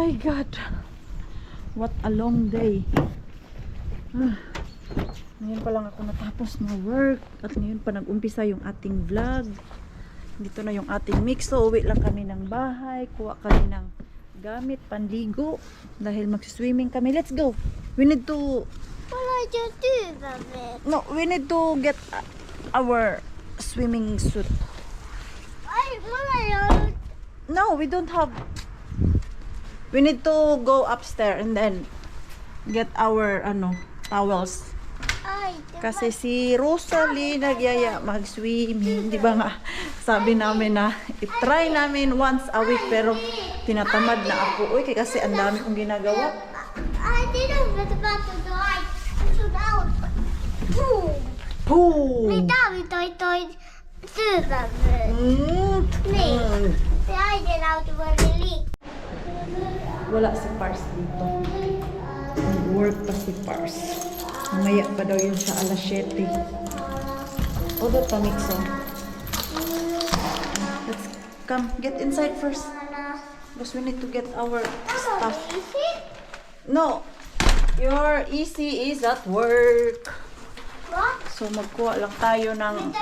my God. What a long day. Ngayon pa lang ako natapos na work. At ngayon pa nag-umpisa yung ating vlog. Dito na yung ating mixo. Uwi lang kami ng bahay. Kuha kami ng gamit, panligo. Dahil mag-swimming kami. Let's go. We need to... What are you doing, Mami? No, we need to get our swimming suit. No, we don't have... We need to go upstairs and then get our towels. Kasi si Rosalie nagyaya mag-swimming, di ba nga? Sabi namin na i-try namin once a week pero tinatamad na ako. Uy, kasi ang dami kong ginagawa. I didn't know about the door. Shoot out. Boom. Boom! Toy. I did out really. Wala si Pars dito. Nag-work pa si Pars. Mamaya pa daw yun sa alas 7. Order pa, Mixo. Let's come. Get inside first. Because we need to get our stuff. No. Your EC is at work. What? So magkuha lang tayo ng...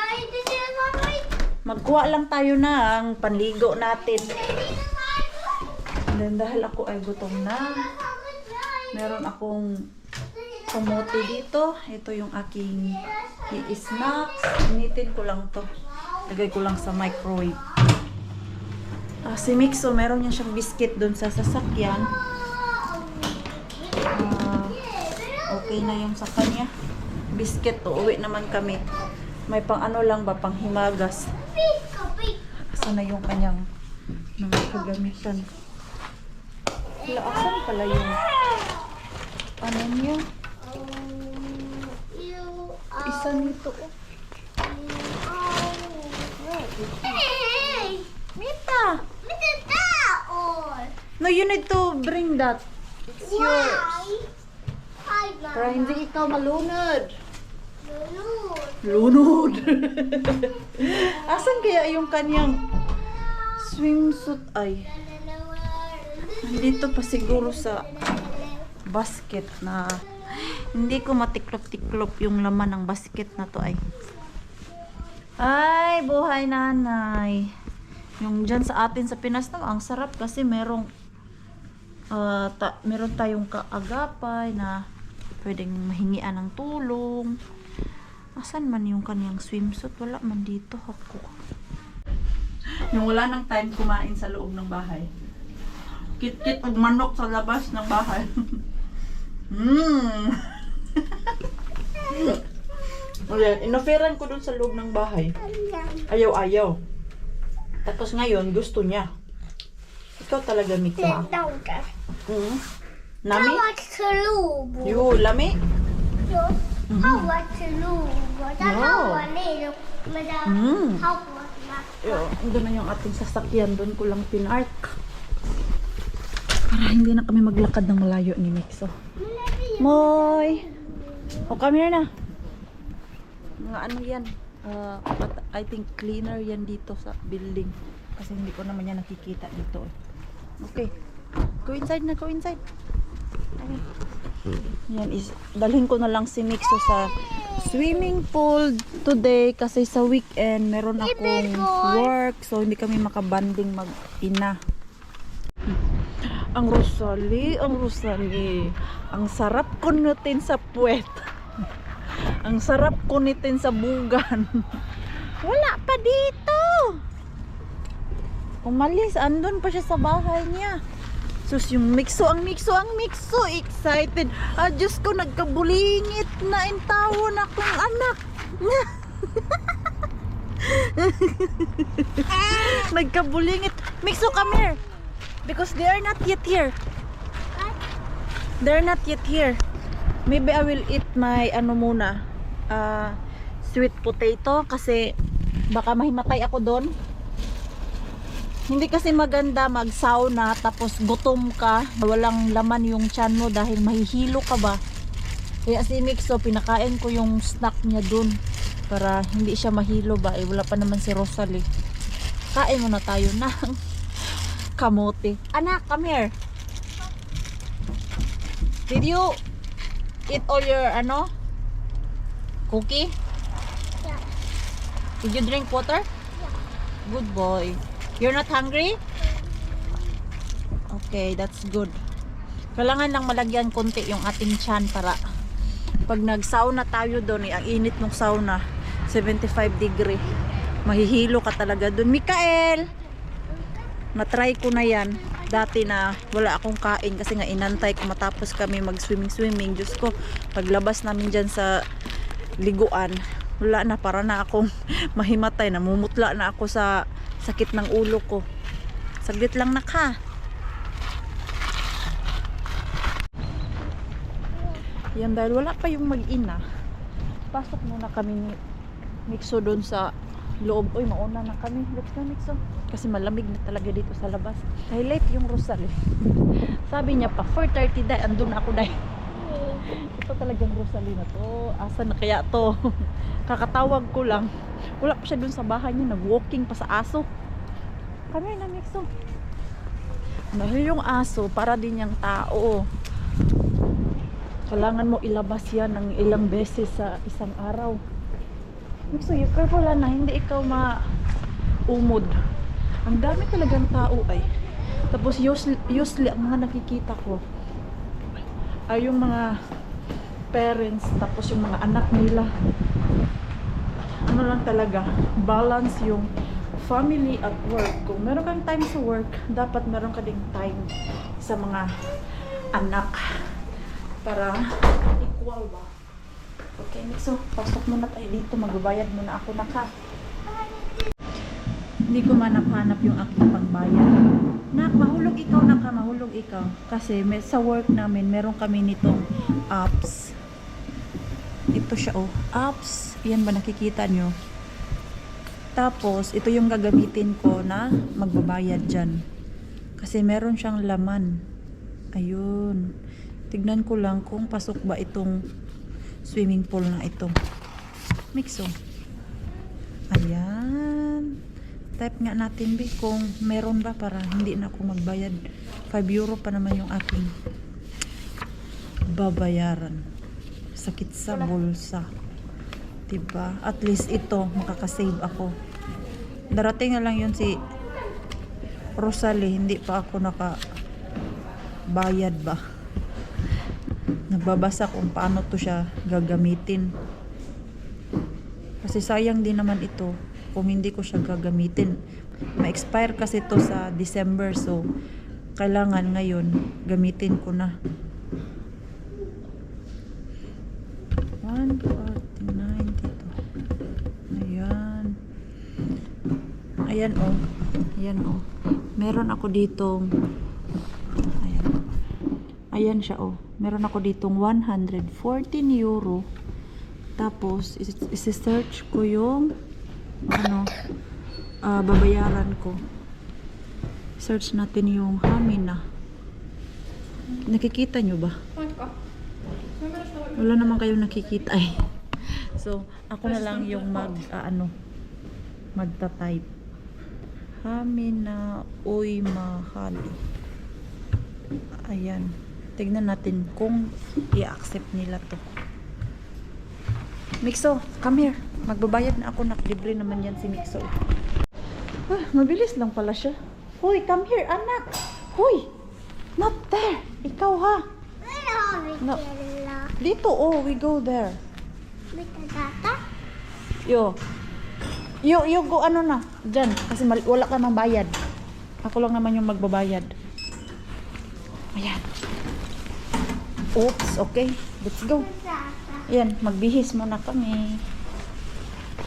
Magkuha lang tayo ng panligo natin. And then dahil ako ay gutom na, meron akong kamote dito. Ito yung aking snacks. Initin ko lang to. Lagay ko lang sa microwave. Si Mixo, meron niya siyang biscuit dun sa sasakyan. Okay na yung sa kanya. Biscuit to. Uwi naman kami. May pang ano lang ba? Pang himagas. Asa na yung kanyang mga kagamitan. Wala, asan pala yung ano niya? Isa nito. Mita! No, you need to bring that. It's yours. Para hindi ikaw malunod. Lunod. Asan kaya yung kanyang swimsuit ay? Dito pa siguro sa basket na hindi ko matiklop-tiklop yung laman ng basket na to ay. Ay, buhay nanay. Yung dyan sa atin sa Pinas na, ang sarap kasi meron tayong kaagapay na pwedeng mahingian ng tulong. Asan man yung kanyang swimsuit? Wala man dito ako. Yung wala nang time kumain sa loob ng bahay. Kit-kit og manok sa labas ng bahay. Inoferan ko dun sa loob ng bahay. Ayaw. Tapos ngayon, gusto niya. Ikaw talaga, Mika. Nami? You, lami? Doon na yung ating sasakyan. Doon ko lang pinark. Para hindi na kami maglakad ng malayo ni Mixo. Moy! Come here na. Mga ano yan? I think cleaner yan dito sa building. Kasi hindi ko naman yan nakikita dito. Okay. Go inside na, go inside. Yan is, dalhin ko na lang si Mixo sa swimming pool today kasi sa weekend meron akong work so hindi kami makabanding mag-ina. Ang Rosalie, ang sarap kunutin sa puwet. Ang sarap kunitin sa bugan. Wala pa dito. Umalis, andun pa siya sa bahay niya. Sus, yung Mixo, ang Mixo, excited. Diyos ko, nagkabulingit na intawon akong anak. Nagkabulingit. Mixo, come here. Because they are not yet here. They're not yet here. Maybe I will eat my sweet potato kasi baka mahimatay ako doon. Hindi kasi maganda mag-sauna tapos gutom ka, walang laman yung tiyan mo dahil mahihilo ka ba. Kaya si Mixo, pinakain ko yung snack niya dun para hindi siya mahilo ba. Wala pa naman si Rosalie. Kain muna tayo ng kamote. Anak, come here. Did you eat all your cookie? Yeah. Did you drink water? Good boy. You're not hungry? Okay, that's good. Kailangan lang malagyan konti yung ating tiyan para pag nag-sauna tayo doon, ang init ng sauna, 75 degree. Mahihilo ka talaga doon. Mikael! Na-try ko na yan. Dati na wala akong kain kasi nga inantay ko matapos kami mag-swimming. Diyos ko, paglabas namin dyan sa liguan, wala na, para na akong mahimatay. Namumutla na ako sa sakit ng ulo ko. Saglit lang na ka. Yan, dahil wala pa yung mag-ina, pasok muna kami ni Mixo doon sa loob. Uy, mauna na kami. Let's go, Mixo. Kasi malamig na talaga dito sa labas. Dahil late yung Rosal eh. Sabi niya pa, 4:30 dahil andun na ako dahil. Ito talagang Rosalie na to. Asa na kaya to? Kakatawag ko lang. Wala pa siya dun sa bahay niya. Nag-walking pa sa aso. Kami na, Mixo. Dahil yung aso, para din yung tao. Kailangan mo ilabas yan ng ilang beses sa isang araw. Mixo, you careful na hindi ikaw maumod. Ang dami talagang tao ay. Tapos usually ang mga nakikita ko ay yung mga parents, tapos yung mga anak nila. Ano lang talaga, balance yung family at work. Kung meron kang time sa work, dapat meron ka ding time sa mga anak para equal ba. Okay, so pasok muna tayo dito, magbabayad muna ako na ka. Hindi ko manap-hanap yung aking pangbayad. Nak, mahulog ikaw, mahulog ikaw. Kasi sa work namin, meron kami nitong apps. Ito siya, oh. Apps. Yan ba, nakikita nyo? Tapos, ito yung gagamitin ko na magbabayad dyan. Kasi meron siyang laman. Ayun. Tignan ko lang kung pasok ba itong swimming pool na ito. Mixo. Ayan. Type nga natin kung meron ba para hindi na ako magbayad. 5 euro pa naman yung aking babayaran. Sakit sa bulsa. Diba? At least ito, makakasave ako. Darating na lang yun si Rosalie, hindi pa ako nakabayad ba. Nagbabasa kung paano to siya gagamitin. Kasi sayang din naman ito kung hindi ko siya gagamitin. Ma-expire kasi to sa December, so kailangan ngayon gamitin ko na. 149 dito. Ayan. Ayan oh. Ayan oh. Meron ako ditong ayan. Ayan siya oh. Meron ako ditong 114 euro. Tapos isi-search ko yung babayaran ko. Search natin yung Hamina. Nakikita nyo ba? Wala naman kayong nakikita eh. So, ako na lang yung magta-type. Hamina uy mahali. Ayan. Tignan natin kung i-accept nila to. Mixo, come here. Magbabayad na ako. Libre naman yan si Mixo. Ah, mabilis lang pala siya. Hoy, come here, anak. Hoy, not there. Ikaw ha. No. Dito, oh, we go there. You go na. Diyan, kasi wala ka nang bayad. Ako lang naman yung magbabayad. Ayan. Oops, okay. Let's go. Ayan, magbihis muna kami.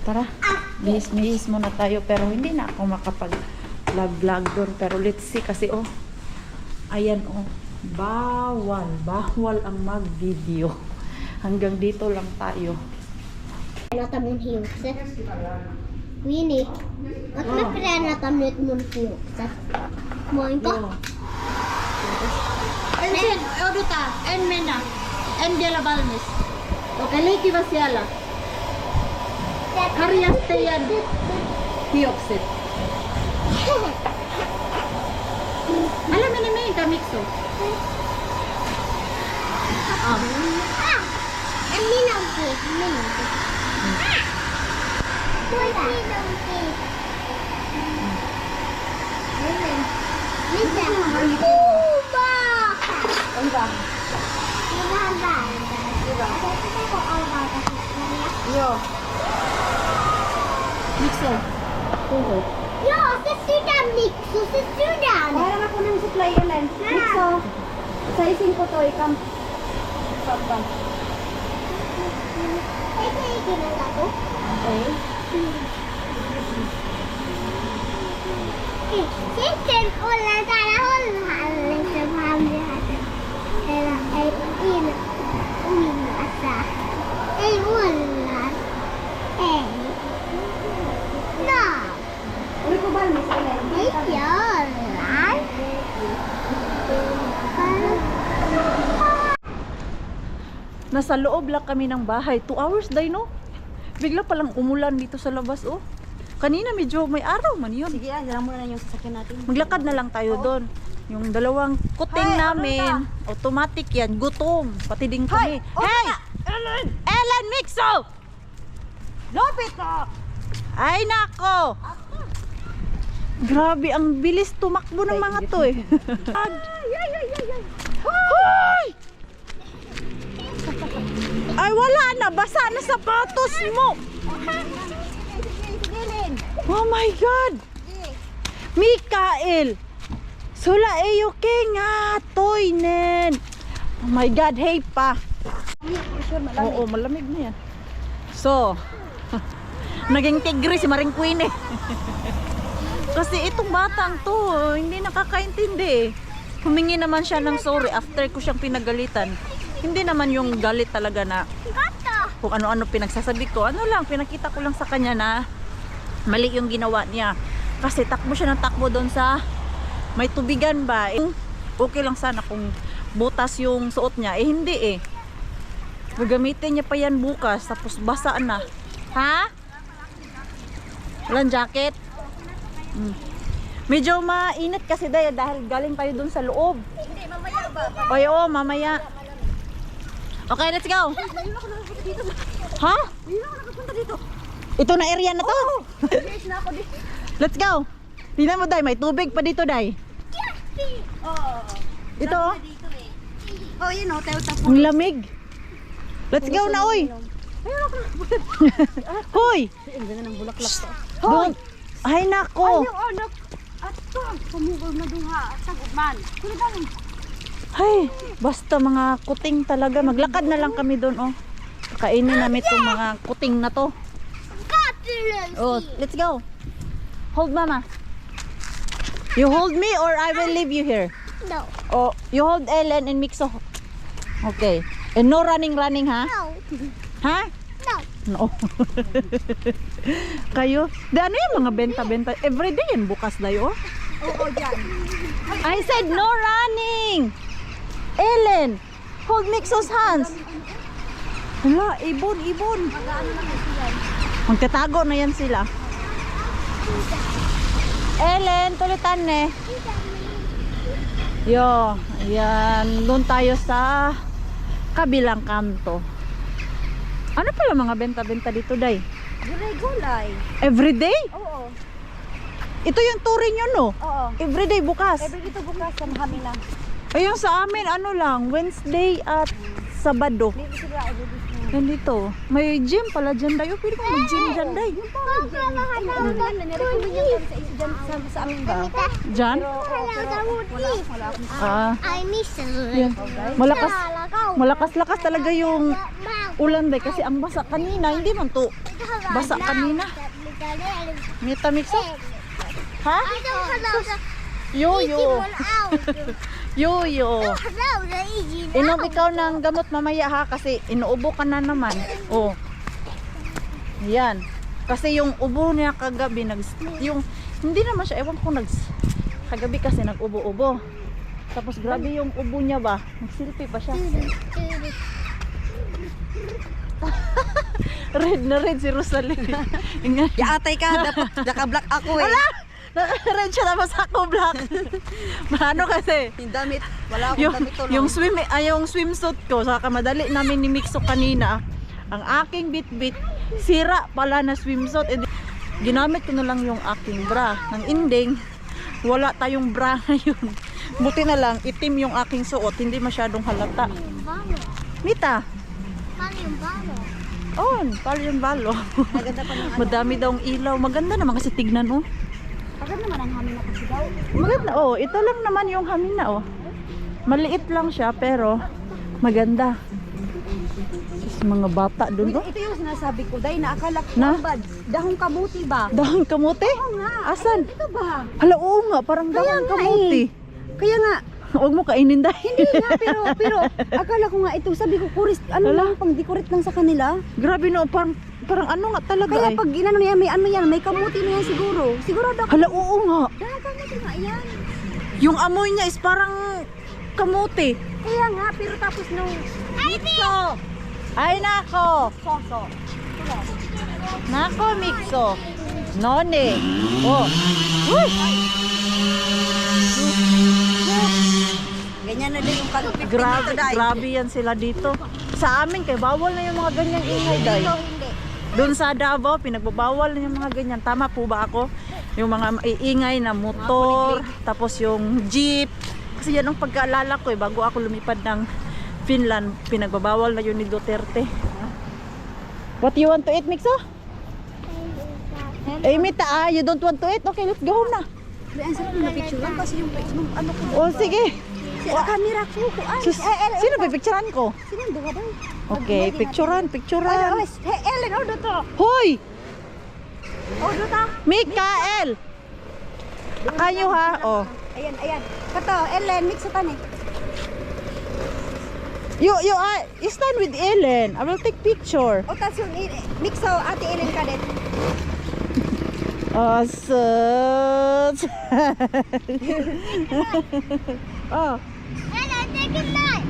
Tara, bihis muna tayo. Pero hindi na ako makapag-vlog doon. Pero let's see kasi oh. Ayan oh. Bawal ang mag-video. Hanggang dito lang tayo. Natamun hiukset. Winnie. At napira natamit mo hiukset. Moin ko. Ensin, oduta, enmena. Endiala balmis. Okay, leki basiala. Karyaste yan. Hiukset. Alam mo naman yung kamikso. Ah. And minong cake. Minong cake. Boy, minong cake. Lisa. Ano ba? Yo. Mixo. Tuho. Yo, susudan, Mixo. Susudan. Parang ako ng supply Ellen. Mixo. Sa isin ko to, ikam. Sabang. Ito yung ginala ko. Okay. Sitten ollaan täällä Hollannissa Hamriassa. Täällä ei uimassa. Ei ollaan. Ei. No. Oliko valmis Ellen? Ei ollaan. Nasa loob lang kami ng bahay. 2 hours day, no? Bigla palang umulan dito sa labas, oh. Kanina medyo may araw man yun. Sige, dala muna na yung sasakyan natin. Maglakad na lang tayo doon. Yung dalawang kuting Hey, namin, automatic yan, gutom. Pati din kami. Hey! Ellen! Ellen Mixo! Lopit ka! Ay nako! Grabe, ang bilis tumakbo ng mga to eh. Hoy! Ay wala na, basa na sapatos mo. Oh my God! Mikael! Sula eyo nga toy nen. Oh my God, hey pa. Oo, malamig na yan. So, naging tigre si Maring Queen eh. Kasi itong batang to, hindi nakakaintindi eh. Humingi naman siya ng sorry after ko siyang pinagalitan. Hindi naman yung galit talaga na kung ano-ano pinagsasabi ko. Ano lang, pinakita ko lang sa kanya na mali yung ginawa niya. Kasi takbo siya ng takbo doon sa may tubigan ba. Okay lang sana kung butas yung suot niya. Eh hindi eh. Gagamitin niya pa yan bukas tapos basa na. Ha? Walang jacket? Medyo mainit kasi dahil galing tayo dun sa loob. Hindi, mamaya ba? Oy, oo, mamaya. Okay, let's go. Ha? Hindi na ako nakapunta dito. Ito na area na to. Yes na ako dito. Let's go. Tingnan mo, Day. May tubig pa dito, Day. Oo. Ito, oh. Dito eh. Oh, yun o. Tayo tapo. Ang lamig. Let's go na, oy. Hoy. Ang ganda ng bulaklak to. Doon. Ay, nako. anak. At to. Pumugol na duha. At sagugman. Kuno galing. Ay, basta mga kuting talaga. Maglakad na lang kami doon, oh. Kainin namin itong mga kuting na to. Oh, let's go. Hold mama. You hold me or I will leave you here. No. Oh, you hold Ellen and Mixo. Okay. And no running, ha? No. Ha? No. No. Kayo? Di ano yung mga benta-benta? Everyday yan bukas na yun. Oo, dyan. I said no running. Ellen, hold Mixo's hands. Hala, ibon. Mag-ano na kasi yan. Magtatago na yan sila. Ellen, tulitan ne. Yo, ayan. Doon tayo sa kabilang kanto. Ano pala mga benta-benta dito, Day? Gulay-gulay. Everyday? Oo. Ito yung turing yun, no? Oo. Everyday bukas. Every dito bukas sa kami lang. Ayun sa amin, ano lang, Wednesday at Sabado. Dito sila. Dito. Nandito. May gym pala dyan, Day. O, pwede kong mag-gym dyan, Day. Nirecommend niya kami sa isa dyan sa amin ba? Dyan? Wala akong Ah, I miss it. yan. Malakas-lakas talaga yung ulan, Day. Kasi ang basa kanina, hindi man to basa kanina. Mita Mixo? Ha? Yoyo. Yoyo. Inom ikaw ng gamot mamaya ha kasi inuubo ka na naman. Oh. Yan. Kasi yung ubo niya kagabi yung hindi naman siya ewan ko kagabi kasi nag-ubo-ubo. Tapos grabe yung ubo niya ba? Nagsilpi pa siya. Red na red si Rosalie. Yaatay ka, dapat naka-black ako eh. Red siya tapos ako black. Ano kasi? Yung damit. Wala akong damit to. Yung swimsuit ko, saka madali namin ni Mixo kanina. Ang aking bit-bit, sira pala na swimsuit. Eh, ginamit ko na lang yung aking bra. Nang ending, wala tayong bra ngayon. Buti na lang, itim yung aking suot. Hindi masyadong halata. Yung balo. Mita, Paano yung balo? palo yung balo. Maganda pa ng ano. Madami daw ang ilaw. Maganda naman kasi tignan, oh. Agad naman ang hamin na kasi daw. Maganda, oh. Ito lang naman yung hamina, oh. Maliit lang siya, pero maganda. Sus, mga bata dun, oh. Ito yung sinasabi ko, dahil naakala ko Na? bad. Dahong kamuti ba? Dahon kamote? Oo nga. Asan? Ito ba? Hala, oo nga. Parang Kaya dahon nga kamote. Kaya nga, Huwag mo kainin dahil. hindi nga, pero akala ko nga ito, sabi ko, ano Wala. lang, pang decorate lang sa kanila. Grabe no, parang ano nga talaga Kaya ay. pag ginano yan, may kamuti na yan siguro. Sigurado ako. Hala, oo nga. Dahong kamuti nga yan. Yung amoy niya is parang kamote. Kaya nga, pero tapos nung Mixo. Ay, nako. Soso. Nako, Mixo. None. Oh. Uy! Ganyan na din yung kalupit Grabe, dito, Day. grabe yan sila dito. Sa amin, kay bawal na yung mga ganyang ingay, Day. Dito, hindi. Doon sa Davao, pinagbabawal na yung mga ganyan. Tama po ba ako? Yung mga iingay na motor, tapos yung jeep. Kasi yan ang pagkaalala ko bago ako lumipad ng Finland, pinagbabawal na yun ni Duterte. What you want to eat, Mixo? Eh, Mita, you don't want to eat? Okay, let's go home na. Ang sarap na picture lang kasi yung ano ko. Oh, sige. Camera ko. Sus, sino ba picturean ko? Sino ba ba? Okay, picturean. Hey, Ellen, order to. Hoy! Order to. Mikael! Kayo ha? Oh. Ayan. Kato, Ellen, mix sa tani. You stand with Ellen. I will take picture. O, tas yung mix sa ate Ellen kadet. Sus. Oh, Ella, take a knife.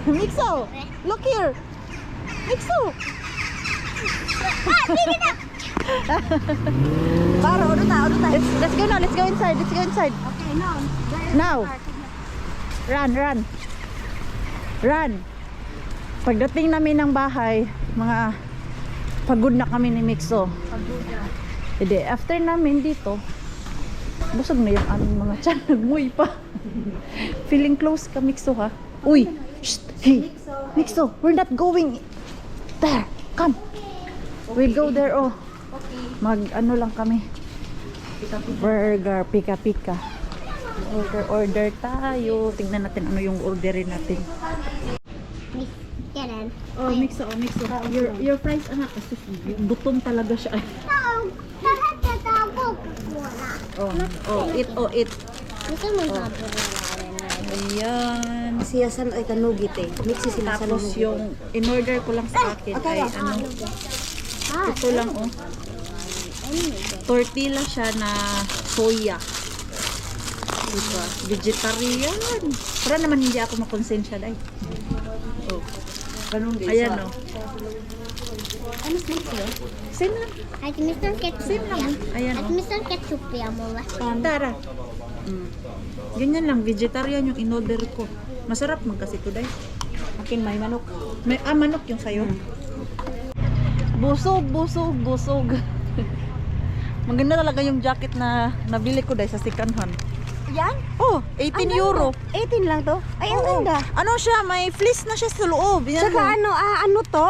Mixo, look here. Mixo. Para, order ta. Let's go now. Let's go inside. Okay, now. Now. Run. Pagdating namin ng bahay, mga pagod na kami ni Mixo. Hindi, after namin dito, busog na yung aming mga tiyan. Nagmuy pa. Feeling close ka, Mixo, ha? Uy! Shh! Hey! Mixo, we're not going there. Come! We go there, oh. Mag-ano lang kami. Burger, pika-pika. Order tayo. Tingnan natin ano yung orderin natin. Get in. Oh, Mixo. Your fries, anak. Gutom talaga siya. Eat. Gusto mo yung Ayan. Siya san ay kanugit eh. Mix sila sa Tapos yung in-order ko lang sa akin ay ano, ito lang oh. Tortilla siya na soya. Diba? Vegetarian. Para naman hindi ako makonsensya dahil. Oh. Ganun din. Ayan oh. Ano snacks yun? Same lang. At Mr. Ketchup. Same lang. Ayan At oh. Mr. Ketchup yan mo ba? Tara. Ganyan lang, vegetarian yung in-order ko. Masarap man kasi ito dahil. Akin may manok. May manok yung sayo. Busog. Maganda talaga yung jacket na nabili ko dahil sa second hand. Yan? Oh, 18 euro. 18 lang to? Ay, ang Oo. ganda. Ano siya, may fleece na siya sa loob. Yan Tsaka mo. ano to?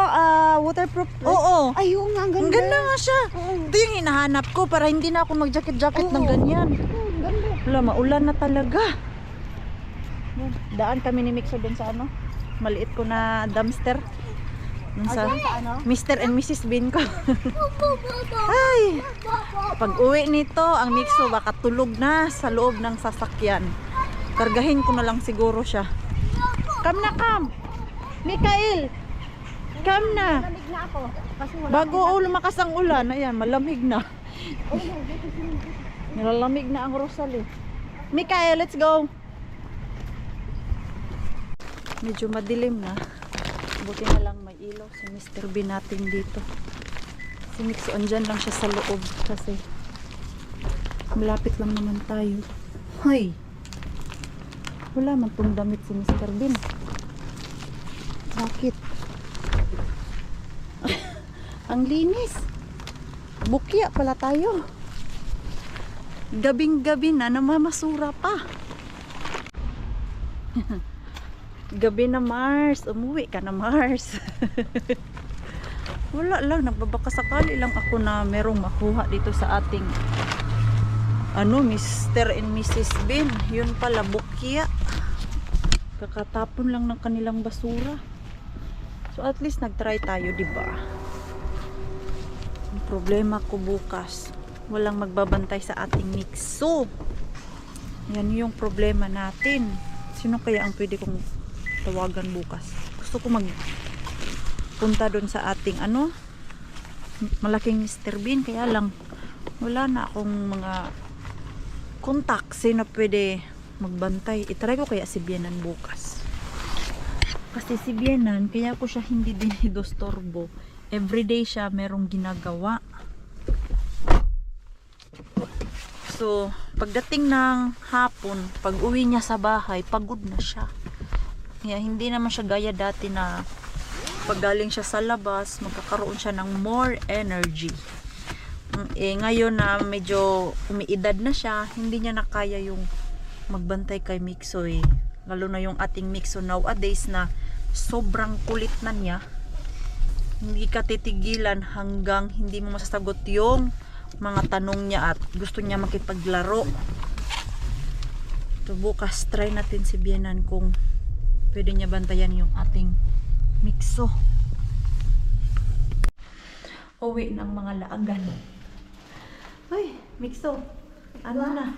Waterproof. Oo. Ay, oo nga, ang ganda. Ang ganda nga siya. Ito yung hinahanap ko para hindi na ako mag-jacket-jacket ng ganyan. Ang ganda. Wala, maulan na talaga. Daan kami ni Mixo doon sa ano, maliit ko na dumpster. Doon sa ano? Mr. and Mrs. Bean ko. Ay! Pag uwi nito, ang Mixo baka tulog na sa loob ng sasakyan. Kargahin ko na lang siguro siya. Come na, come! Mikael! Come na! Lamig na ako. Kasi wala. Bago lumakas ang ulan, ayan, malamig na. Nilalamig na ang Rosalie. Mikael, let's go! Medyo madilim na. Buti na lang may ilaw si Mr. Bean natin dito. Si Mixo, andyan lang siya sa loob kasi Malapit lang naman tayo. Hoy! Wala man tong damit si Mr. Bean. Bakit? Ang linis. Bukya pala tayo. Gabing-gabi na, namamasura pa. Gabi na, Mars. Umuwi ka na, Mars. Wala lang, nagbabakasakali lang ako na merong makuha dito sa ating Mr. and Mrs. Bean. Yun pala, bukya. Kakatapon lang ng kanilang basura. So at least nagtry tayo, di ba? Ang problema ko bukas, walang magbabantay sa ating mixo. Yan yung problema natin. Sino kaya ang pwede kong tawagan bukas? Gusto ko magpunta doon sa ating malaking Mr. Bean, kaya lang wala na akong mga contact sino pwede magbantay. Itry ko kaya si Bienan bukas. Kasi si Bienan, kaya ko siya hindi dinidostorbo. Everyday siya merong ginagawa. So, pagdating ng hapon, pag uwi niya sa bahay, pagod na siya. Kaya hindi naman siya gaya dati na pag galing siya sa labas, magkakaroon siya ng more energy. Ngayon na medyo umiidad na siya, hindi niya na kaya yung magbantay kay Mixo eh. Lalo na yung ating Mixo nowadays na sobrang kulit na niya. Hindi ka titigilan hanggang hindi mo masasagot yung mga tanong niya at gusto niya makipaglaro. So bukas try natin si Bienan kung pwede niya bantayan yung ating Mixo. Uwi ng mga laagan. Uy, Mixo, ano na?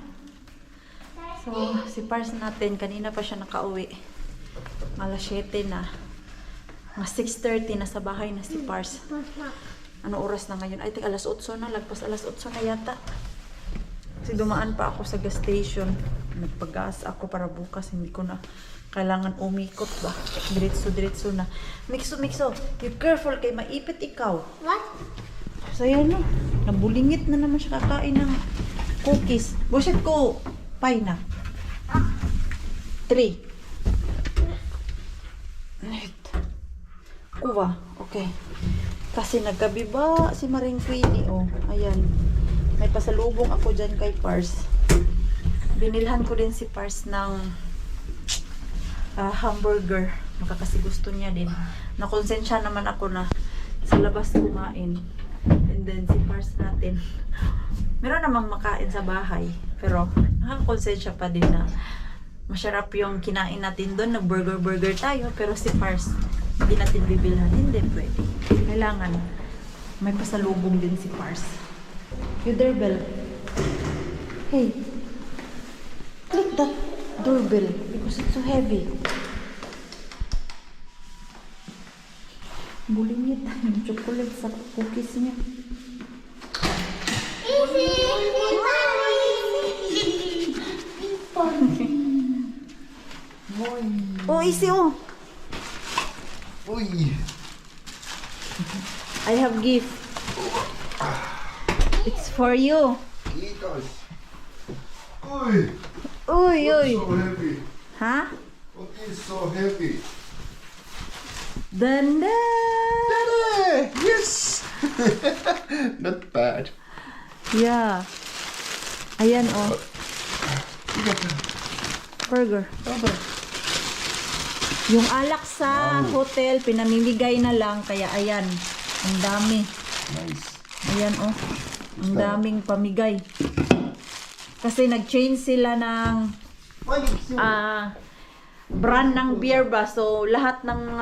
So, si Pars natin, kanina pa siya nakauwi. Alas 7 na. Mga 6:30 na sa bahay na si Pars. Ano oras na ngayon? I think alas 8 na. Lagpas alas 8 na yata. Kasi dumaan pa ako sa gas station. Nagpag-gas ako para bukas. Hindi ko na kailangan umikot ba. Diretso na. Mixo, you careful kay maipit ikaw. What? So yan na. Nabulingit na naman siya kakain ng cookies. Buset ko. Pay na. 3. Kuha. Okay. Kasi naggabi ba si Maring Queenie? Oh, ayan. May pasalubong ako dyan kay Pars. Binilhan ko din si Pars ng hamburger. Kasi gusto niya din. Nakonsensya naman ako na sa labas kumain. And then si Pars natin. Meron namang makain sa bahay. Pero nakakonsensya pa din na masarap yung kinain natin doon. Nag-burger tayo. Pero si Pars, hindi natin bibilhan. Hindi pwede. Kailangan may pasalubong din si Pars. Your doorbell. Hey. Click that doorbell because it's so heavy. Bulingit yung chocolate sa cookies niya. Oh, easy oh. Uy! I have gift. It's for you. Kiitos! Uy! Uy, uy. So heavy. Ha? What is so heavy? Danda! Hey, yes! Not bad. Yeah. Ayan oh. Burger. Yung alak sa hotel, pinamimigay na lang. Kaya ayan. Ang dami. Nice. Ayan oh. Ang daming pamigay. Kasi nag-change sila ng brand ng beer ba. So lahat ng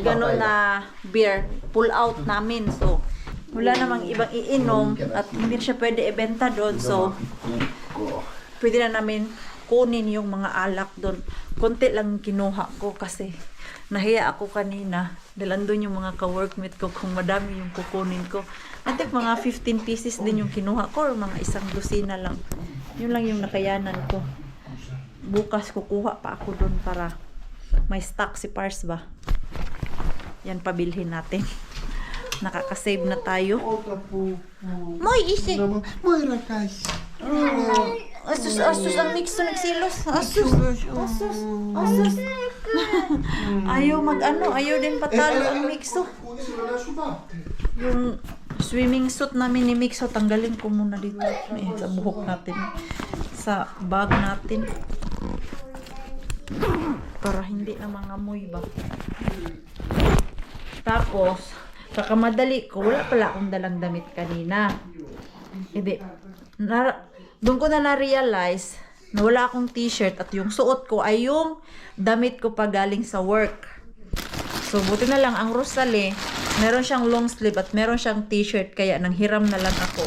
gano'n na beer, pull out namin. So wala namang ibang iinom at hindi siya pwede ibenta doon. So pwede na namin kunin yung mga alak doon. Konti lang kinuha ko kasi nahiya ako kanina. Dahil andun yung mga ka-workmate ko kung madami yung kukunin ko. I think mga 15 pieces din yung kinuha ko or mga isang dosina lang. Yun lang yung nakayanan ko. Bukas kukuha pa ako doon para may stock si Pars ba. Yan pabilhin natin. Nakaka-save na tayo. Otra po. Moy, isi. Moira, guys. Asus, ang mixo nagsilos. Asus. Ayaw ayaw din patalo ang mixo. kunin mo na suba. Yung swimming suit namin ni Mixo, tanggalin ko muna dito. Sa buhok natin. Sa bag natin. Para hindi na mangamoy ba. Tapos, kakamadali ko, wala pala akong dalang damit kanina. Hindi. Doon ko na na-realize na wala akong t-shirt at yung suot ko ay yung damit ko pa galing sa work. So, buti na lang ang Rosalie, meron siyang long sleeve at meron siyang t-shirt kaya nanghiram na lang ako.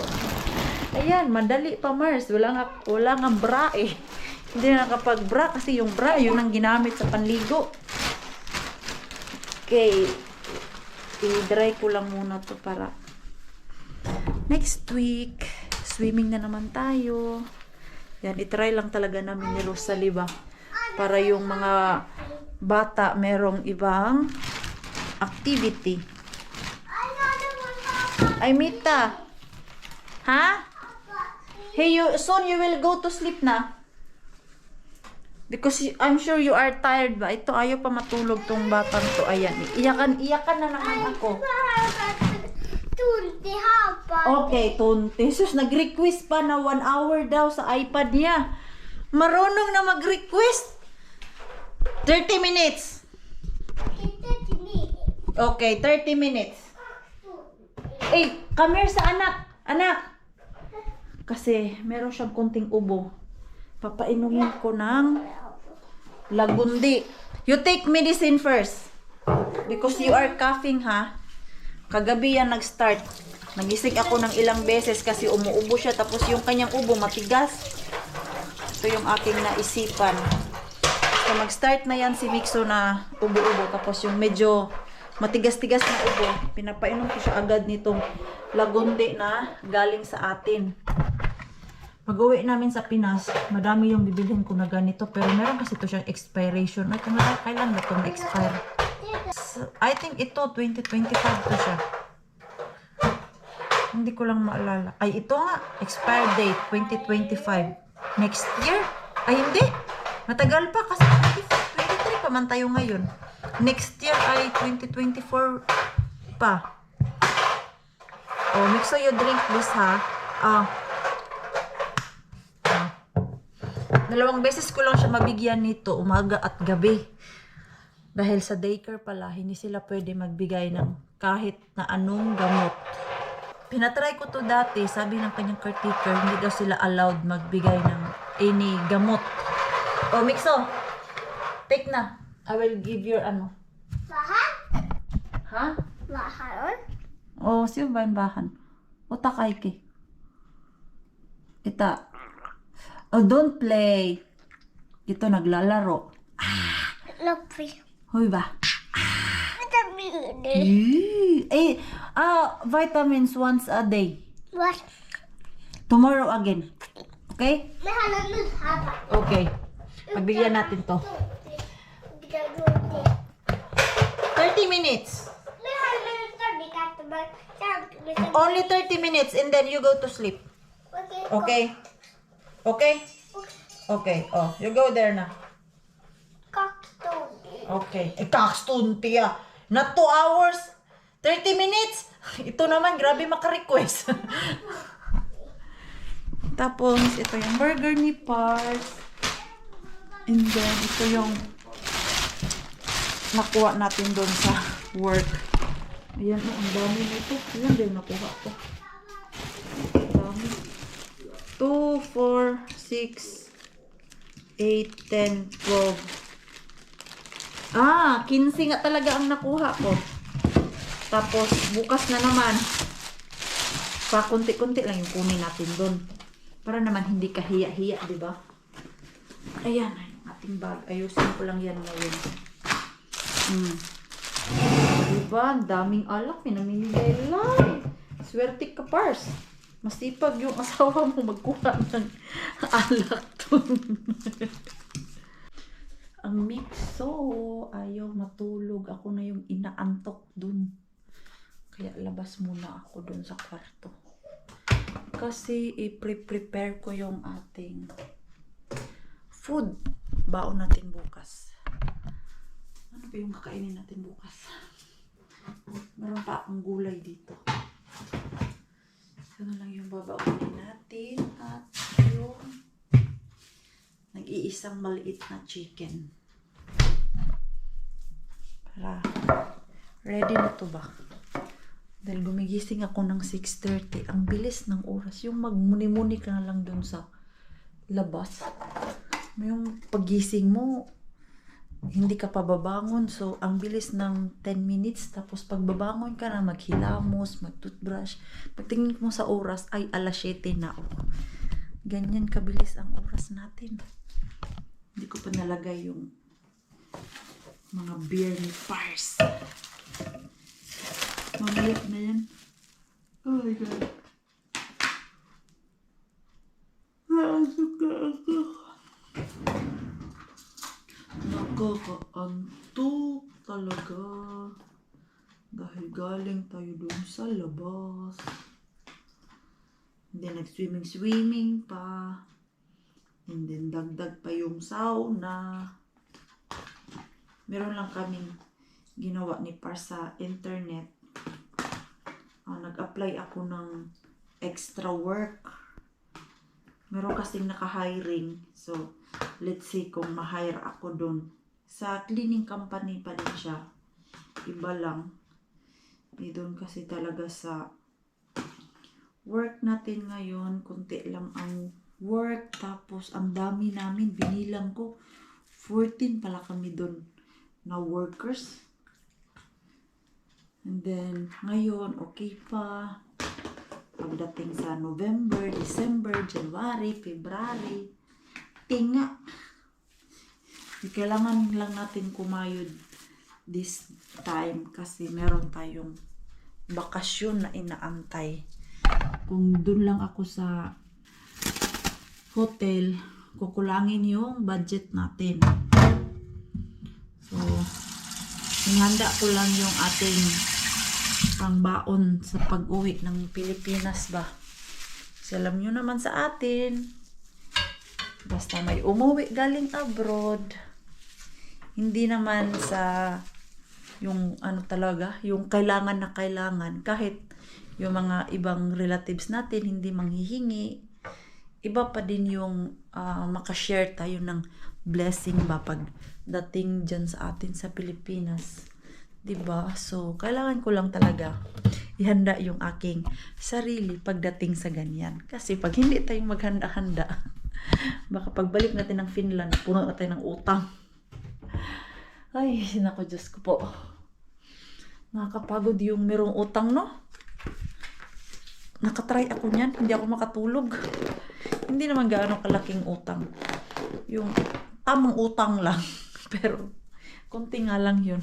Ayan, madali pa Mars. Wala nga bra eh. Hindi na nakapag-bra kasi yung bra yun ang ginamit sa panligo. Okay. I-dry ko lang muna to para next week, swimming na naman tayo. Yan, itry lang talaga namin ni Rosalie ba? Para yung mga bata merong ibang activity. Ay, Mita. Ha? Hey, soon you will go to sleep na. Because I'm sure you are tired ba? Ito, ayaw pa matulog tong batang to. Ayan, iyakan na naman ako. Okay, tunti. Sus, nag-request pa na 1 hour daw sa iPad niya. Marunong na mag-request. 30 minutes. Okay, 30 minutes. Eh, come here sa anak. Anak. Kasi meron siyang kunting ubo. Papainumin ko ng lagundi. You take medicine first. Because you are coughing, ha? Kagabi yan nag-start. Nagising ako ng ilang beses kasi umuubo siya. Tapos yung kanyang ubo matigas. Ito yung aking naisipan. So mag-start na yan si Mixo na ubo-ubo. Tapos yung medyo matigas-tigas na ubo, pinapainom ko siya agad nitong lagundi na galing sa atin. Pag-uwi namin sa Pinas, madami yung bibilhin ko na ganito. Pero meron kasi ito siyang expiration. Ay, kailan ba itong expire? I think ito, 2025 to siya. Hindi ko lang maalala. Ay, ito nga, expire date, 2025. Next year? Ay, hindi. Matagal pa kasi 2023 pa man tayo ngayon. Next year ay 2024 pa. Oh, Mixo, you drink this, ha? Dalawang beses ko lang siya mabigyan nito, umaga at gabi. Dahil sa daycare pala, hindi sila pwede magbigay ng kahit na anong gamot. Pinatry ko to dati, sabi ng kanyang caretaker, hindi daw sila allowed magbigay ng any gamot. Oh, Mixo, take na. I will give your ano. Bahan? Ha? Bahan? Oh, siya ba yung bahan? O takay ki. Kita. Oh, don't play. Ito naglalaro. Lopi. Hoy ba? Vitamin. Vitamins once a day. What? Tomorrow again. Okay? Meron haba. Okay. Pagbigyan natin to. 30 minutes. Only 30 minutes and then you go to sleep. Okay? Okay? Okay. Oh, you go there na. Okay. Kakstunti ah. Not 2 hours. 30 minutes. Ito naman, grabe maka-request. Tapos, ito yung burger ni Pars. And then, ito yung nakuha natin doon sa work. Ayan, oh, ang dami nito. Ayan din nakuha ko. Ang dami. 2, 4, 6, 8, 10, 12. 15 nga talaga ang nakuha ko. Tapos, bukas na naman. Kunti-kunti lang yung kunin natin doon. Para naman hindi kahiya-hiya, di ba? Ayan, ating bag. Ayusin ko lang yan ngayon. Diba? Ang daming alak. Pinamimigay lang. Swerte ka, Pars. Masipag yung asawa mo magkuha ng alak doon. Ang Mixo, ayaw matulog. Ako na yung inaantok dun. Kaya labas muna ako dun sa kwarto. kasi i-prepare ko yung ating food. Baon natin bukas. Ano ba yung kakainin natin bukas? Meron pa akong gulay dito. Ano lang yung babaonin natin at yung nag-iisang maliit na chicken. Para ready na to ba? Dahil gumigising ako ng 6:30. Ang bilis ng oras. Yung magmuni-muni ka na lang dun sa labas. Yung pagising mo, hindi ka pa babangon. So, ang bilis ng 10 minutes. Tapos, pagbabangon ka na, maghilamos, mag-toothbrush. Pagtingin mo sa oras, ay alas 7 na. Oh. Ganyan kabilis ang oras natin. Hindi ko pa nalagay yung mga beer ni Pars. Mamaya na yan. Oh my God. Nakasuka ako. Nakakaantok talaga. Dahil galing tayo doon sa labas. And then nag-swimming pa. And then dagdag pa yung sauna. Meron lang kaming ginawa ni Pars sa internet. Nag-apply ako ng extra work. Meron kasing naka-hiring. So, let's see kung ma-hire ako doon. Sa cleaning company pa din siya. Iba lang. Doon kasi talaga sa work natin ngayon, konti lang ang work. Tapos, ang dami namin. Binilang ko. 14 pala kami doon na workers. And then, ngayon, okay pa. Pagdating sa November, December, January, February, tinga. Kailangan lang natin kumayod this time kasi meron tayong bakasyon na inaantay. Kung dun lang ako sa hotel, kukulangin yung budget natin. So, hinanda ko lang yung ating pangbaon sa pag-uwi ng Pilipinas ba. Kasi alam nyo naman sa atin, basta may umuwi galing abroad, hindi naman sa yung ano talaga, yung kailangan na kailangan. Kahit yung mga ibang relatives natin hindi manghihingi, iba pa din yung makashare tayo ng blessing ba pag dating dyan sa atin sa Pilipinas. Diba? So, kailangan ko lang talaga ihanda yung aking sarili pagdating sa ganyan. Kasi pag hindi tayo maghanda-handa, baka pagbalik natin ng Finland, puno na tayo ng utang. Ay, nako Diyos ko po. Nakakapagod yung merong utang, no? Nakatry ako niyan, hindi ako makatulog. Hindi naman gaano kalaking utang. Yung tamang utang lang. Pero, konti nga lang yun.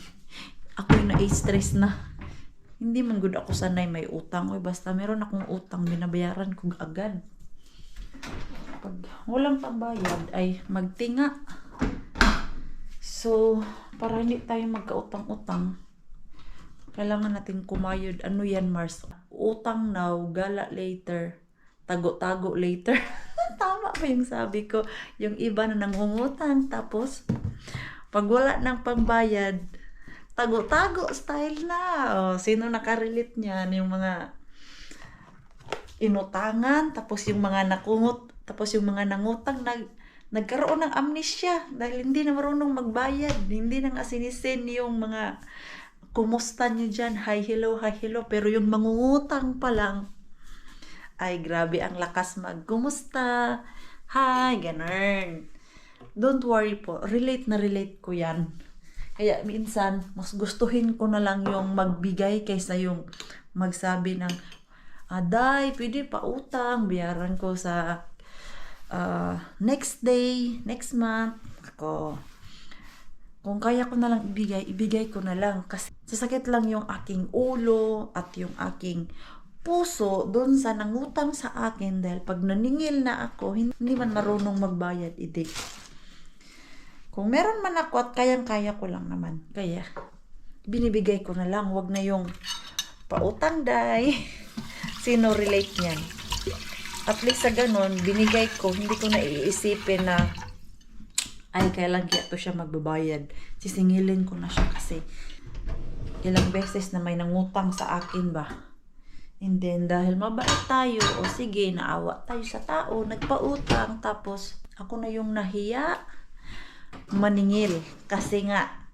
Ako yung na-stress na. Hindi man good ako sanay may utang. Oy, basta meron akong utang, binabayaran ko agad. Pag walang pambayad, ay magtinga. So, para hindi tayo magkautang-utang, kailangan natin kumayod. Ano yan, Mars? Utang now, gala later. Tago-tago later. Tama pa yung sabi ko. Yung iba na nangungutang, tapos pag wala ng pambayad, tago-tago style na. O, sino nakarelate niyan? Yung mga inutangan, tapos yung mga nakungot, tapos yung mga nangutang, nagkaroon ng amnesia dahil hindi na marunong magbayad. Hindi na nga sinisin yung mga kumusta nyo dyan, hi hello, pero yung mangungutang pa lang, ay grabe ang lakas kumusta, hi, ganun. Don't worry po, relate ko yan. Kaya minsan, mas gustuhin ko na lang yung magbigay kaysa yung magsabi ng, Day, pwede pa utang, bayaran ko sa next day, next month. Ako, kung kaya ko na lang ibigay ko na lang. Kasi sasakit lang yung aking ulo at yung aking puso doon sa nangutang sa akin dahil pag naningil na ako, hindi man marunong magbayad, idik. Kung meron man ako at kayang-kaya ko lang naman, kaya binibigay ko na lang. Wag na yung pautang, Day. Sino relate niyan? At least sa ganun, binigay ko, hindi ko na iisipin na ay, kailan kaya to siya magbabayad. Sisingilin ko na siya kasi ilang beses na may nangutang sa akin ba. And then, dahil mabait tayo, o sige, naawa tayo sa tao, nagpautang, tapos ako na yung nahiya, maningil. Kasi nga,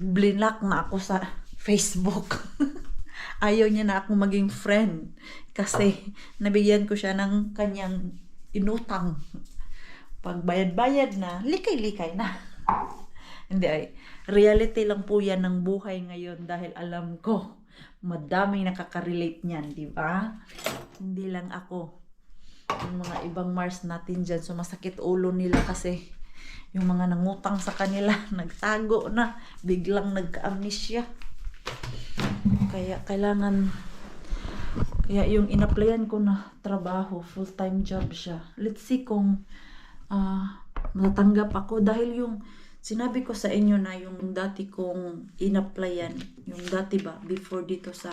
blinak na ako sa Facebook. Ayaw niya na ako maging friend. Kasi, nabigyan ko siya ng kanyang inutang. Pag bayad-bayad na, likay-likay na. Hindi ay, reality lang po yan ng buhay ngayon dahil alam ko, madaming nakaka-relate niyan, di ba? Hindi lang ako. Yung mga ibang Mars natin dyan, sumasakit ulo nila kasi yung mga nangutang sa kanila, nagtago na, biglang nagka-amnesia. Kaya kailangan, kaya yung in-applyan ko na trabaho, full-time job siya. Let's see kung matatanggap ako dahil yung sinabi ko sa inyo na yung dati kong in-applyan, yung dati ba, before dito sa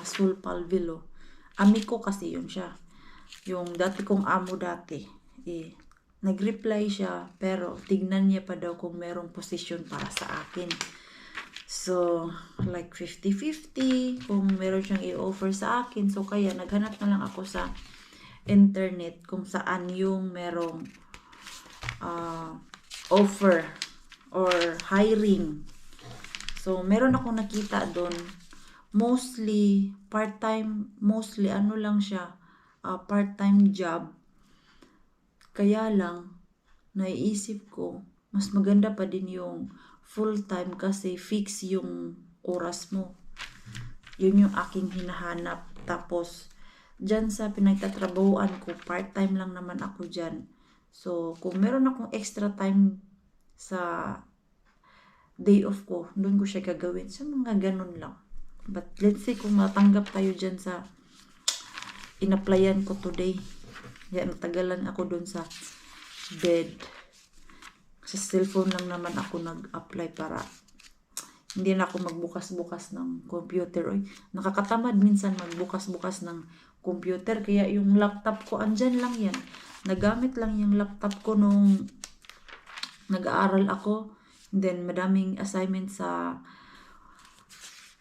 Sulpalvilo, ami ko kasi yun siya. Yung dati kong amo dati, nag-reply siya, pero tignan niya pa daw kung merong position para sa akin. So, like 50-50, kung meron siyang i-offer sa akin. So, kaya naghanap na lang ako sa internet kung saan yung merong offer or hiring. So, meron ako nakita doon. Mostly, part-time, mostly, ano lang siya, part-time job. Kaya lang, naiisip ko, mas maganda pa din yung full-time kasi fix yung oras mo. Yun yung aking hinahanap. Tapos, dyan sa pinagtatrabahuan ko, part-time lang naman ako dyan. So, kung meron akong extra time sa day off ko, doon ko siya gagawin. So, mga ganun lang. But, let's see kung matanggap tayo dyan sa in-applyan ko today. Yan, natagalan ako doon sa bed. Sa cellphone lang naman ako nag-apply para hindi na ako magbukas-bukas ng computer. Oy, nakakatamad minsan magbukas-bukas ng computer. Kaya yung laptop ko, andyan lang yan. Nagamit lang yung laptop ko nung nag-aaral ako. And then, madaming assignment sa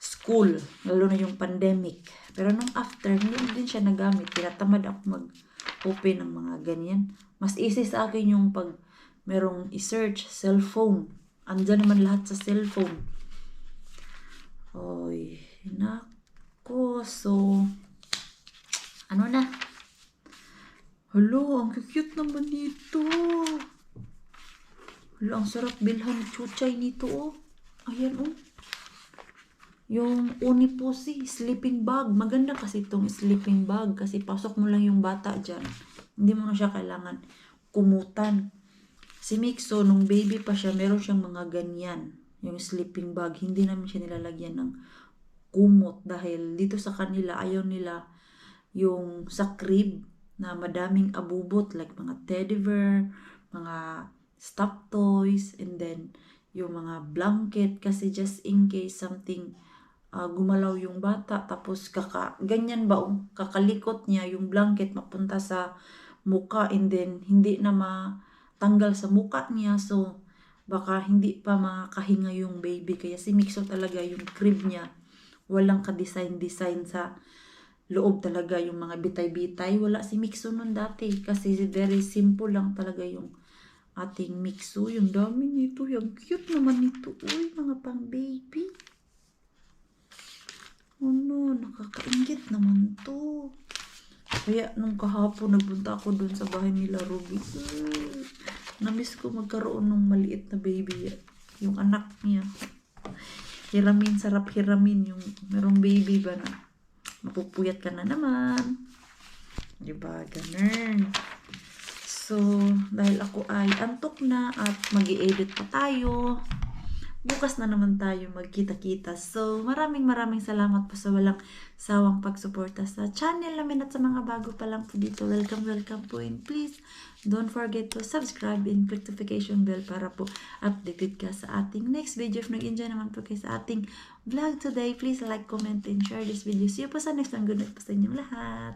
school. Lalo na yung pandemic. Pero nung after, hindi din siya nagamit. Tinatamad ako mag-open ng mga ganyan. Mas easy sa akin yung pag merong i-search, cellphone. Andyan naman lahat sa cellphone. Oy, nako. So, ano na? Hello, ang cute naman nito. Hello, ang sarap bilhan chuchay nito, oh. Ayan, oh. Yung Unipusi, sleeping bag. Maganda kasi itong sleeping bag kasi pasok mo lang yung bata dyan. Hindi mo na siya kailangan kumutan. Si Mixo, nung baby pa siya, meron siyang mga ganyan. Yung sleeping bag. Hindi namin siya nilalagyan ng kumot dahil dito sa kanila, ayaw nila yung sa crib na madaming abubot like mga teddy bear, mga stuffed toys, and then yung mga blanket kasi just in case something gumalaw yung bata tapos ganyan ba kakalikot niya yung blanket mapunta sa muka and then hindi na matanggal sa muka niya, so baka hindi pa makakahinga yung baby. Kaya si Mixo talaga yung crib niya walang ka-design sa loob talaga, yung mga bitay-bitay wala si Mixo nun dati kasi very simple lang talaga yung ating Mixo. Yung dami nito, yung cute naman nito. Uy, mga pang baby. Oh no, nakakaingit naman to. Kaya nung kahapon nagpunta ako dun sa bahay nila Ruby. Namiss ko magkaroon ng maliit na baby. Yung anak niya. Hiramin, sarap hiramin. Yung merong baby ba na mapupuyat ka na naman. Diba? Ganun. So, dahil ako ay antok na at mag-i-edit pa tayo. Bukas na naman tayo magkita-kita. So, maraming salamat po sa walang sawang pagsuporta sa channel namin at sa mga bago pa lang po dito. Welcome po, and please don't forget to subscribe and click notification bell para po updated ka sa ating next video. If nag-enjoy naman po kayo sa ating vlog today, please like, comment, and share this video. See you po sa next one. Good night po sa inyong lahat.